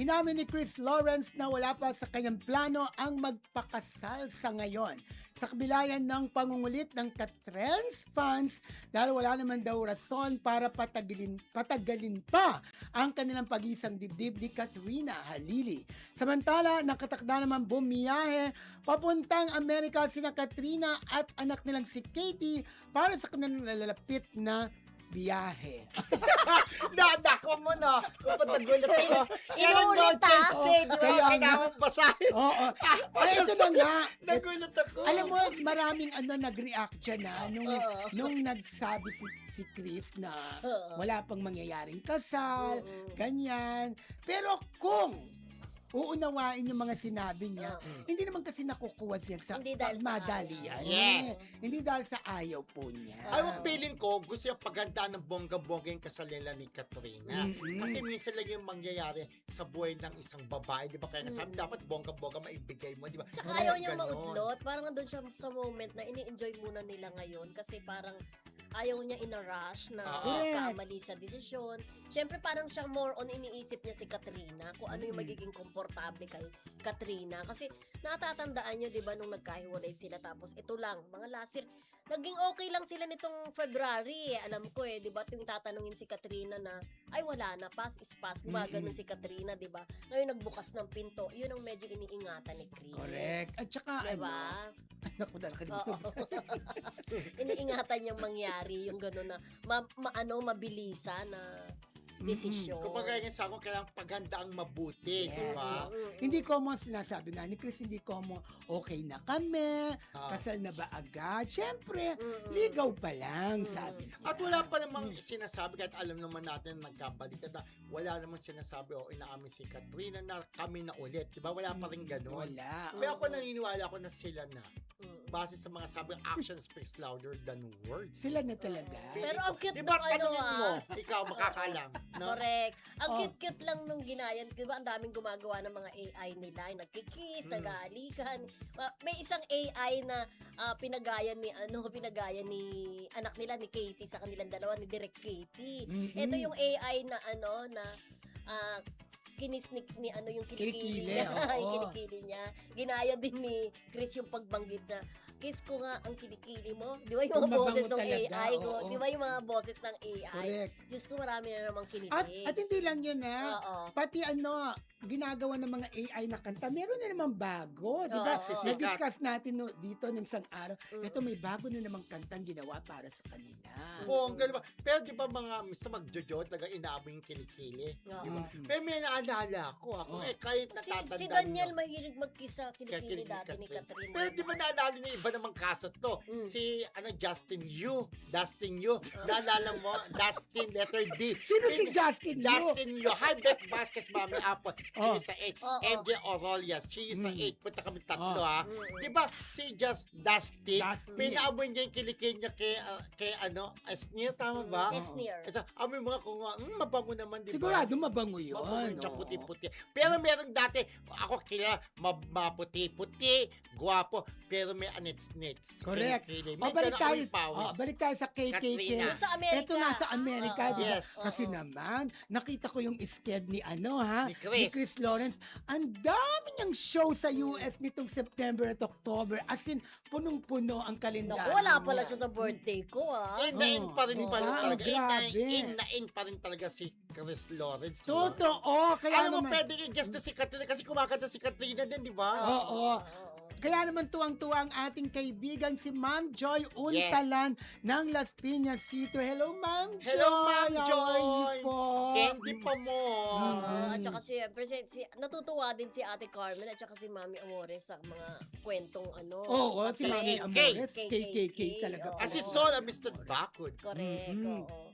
Inamin ni Chris Lawrence na wala pa sa kanyang plano ang magpakasal sa ngayon. Sa kabila yan ng pangungulit ng Katrens fans dahil wala naman daw rason para patagalin pa ang kanilang pag-isang dibdib ni Katrina Halili. Samantala, nakatakda naman bumiyahe papuntang Amerika sina Katrina at anak nilang si Katie para sa kanilang nalalapit na biyahe. Dadako mo na. Kung patagulat ako. Inuulit, ah. Kaya Kailangan basahin. Oo. Ay, ito na nga. Nagulat ako. Alam mo, maraming nag-react dyan nung nagsabi si Chris na wala pang mangyayaring kasal, ganyan. Pero kung uunawain yung mga sinabi niya, hindi naman kasi nakukuha niya sa Hindi dahil sa madalian. Yes. Hindi dahil sa ayaw po niya. Ay, feeling ko, gusto niya pagandaan ng bongga-bongga yung kasal nila ni Katrina. Kasi minsan lang yung mangyayari sa buhay ng isang babae, di ba? Kaya sabi, dapat bongga-bongga maibigay mo, di ba? Tsaka ayaw niya maudlot. Parang nandun siya sa moment na ini-enjoy muna nila ngayon kasi parang ayaw niya in-a-rush na kamali sa desisyon. Siyempre parang siya more on iniisip niya si Katrina kung ano yung magiging komportable kay Katrina. Kasi natatandaan niyo, di ba, nung nagkahiwalay sila tapos ito lang, mga last year, naging okay lang sila nitong February. Alam ko di ba, yung tatanungin si Katrina na, ay wala na, pass is pass. Gumaganon si Katrina, di ba? Ngayon nagbukas ng pinto, yun ang medyo iniingatan ni Chris. Correct. At saka, Diba? naku, dahil Iniingatan niyang mangyari yung gano'n na mabilisan na desisyon. Kung pagkaya sa akin, kailangan paghandaang mabuti, di ba? Hindi ko mo sinasabi nga ni Chris, hindi ko mo okay na kami, kasal na ba agad? Siyempre, ligaw pa lang, sabi niya. At wala pa namang sinasabi, kahit alam naman natin nagkabalikan na wala namang sinasabi o inaamin si Katrina na kami na ulit. Diba? Wala pa rin ganun. Wala. Pero ako naniniwala ko na sila na. Base sa mga sabi, action speaks louder than words. Sila na talaga. Pero ang cute diba, nung tanungin mo, ikaw makakalam. No? Correct. Ang cute-cute lang nung ginayan. Diba ang daming gumagawa ng mga AI nila. Nagkikiss, nag-aalikan. May isang AI na pinagaya ni anak nila ni Katie sa kanilang dalawa, ni Direk Katie. Ito yung AI na kinis ni yung kilikili niya. Yung kilikili niya. Ginaya din ni Chris yung pagbanggit na, kiss ko nga ang kilikili mo. Di ba yung mga boses ng AI? Di ba yung mga boses ng AI? Correct. Diyos ko, marami na namang kinilig. At hindi lang yun pati ginagawa ng mga AI na kanta, meron na namang bago. Di ba? Na-discuss natin dito ng isang araw. Ito may bago na namang kantang ginawa para sa kanila. Oo, diba? Pero di ba mga misa magjojo, talaga inaabot yung kilikili. Diba? Pero may naalala ako. Kahit natatandaan si Daniel mahilig magkisa kilikili dati ni Katrina. Pero di ba naalala niyo iba namang kaso to? Si Justin Yu. Naalala mo? Dustin, letter D. Sino si Justin Yu? Justin Yu. Hi, Beth Vasquez, Mami Apple. Si sa 8. MJ Orolia. Si sa 8. Punta kami tatlo, ha? Di ba si Dustin, pinaabot niya yung kilikili niya kay Esnir, tama ba? Esnir. Amoy mga kung mabango naman, di ba? Sigurado mabango yun. Mabango siya puti-puti. Pero meron dati, ako kilala, maputi-puti, guwapo, pero may anits-nits. Correct. Balik tayo sa KKK. Sa Amerika. Ito nasa Amerika, di ba? Yes. Kasi naman, nakita ko yung sked ni Ni Chris Lawrence. Ang dami niyang show sa US nitong September at October. As in, punong-puno ang kalendaryo. Wala pala siya sa birthday ko, In pa rin pala talaga. Grabe. In pa rin talaga si Chris Lawrence. Totoo. Kaya Alam mo, naman, pwede i-guess na si Katrina kasi kumakanta si Katrina din, di ba? Oo. Kaya naman tuwang-tuwa ang ating kaibigan si Ma'am Joy Untalan ng Las Piñas City. Hello, Ma'am Joy! Hello, Ma'am Joy! How are you po? Candy pa mo! At saka natutuwa din si Ate Carmen at saka si Mami Amores sa mga kwentong Oo, si Mami Amores. KKK talaga. At si Sol, Mr. Bakod. Correct, oo.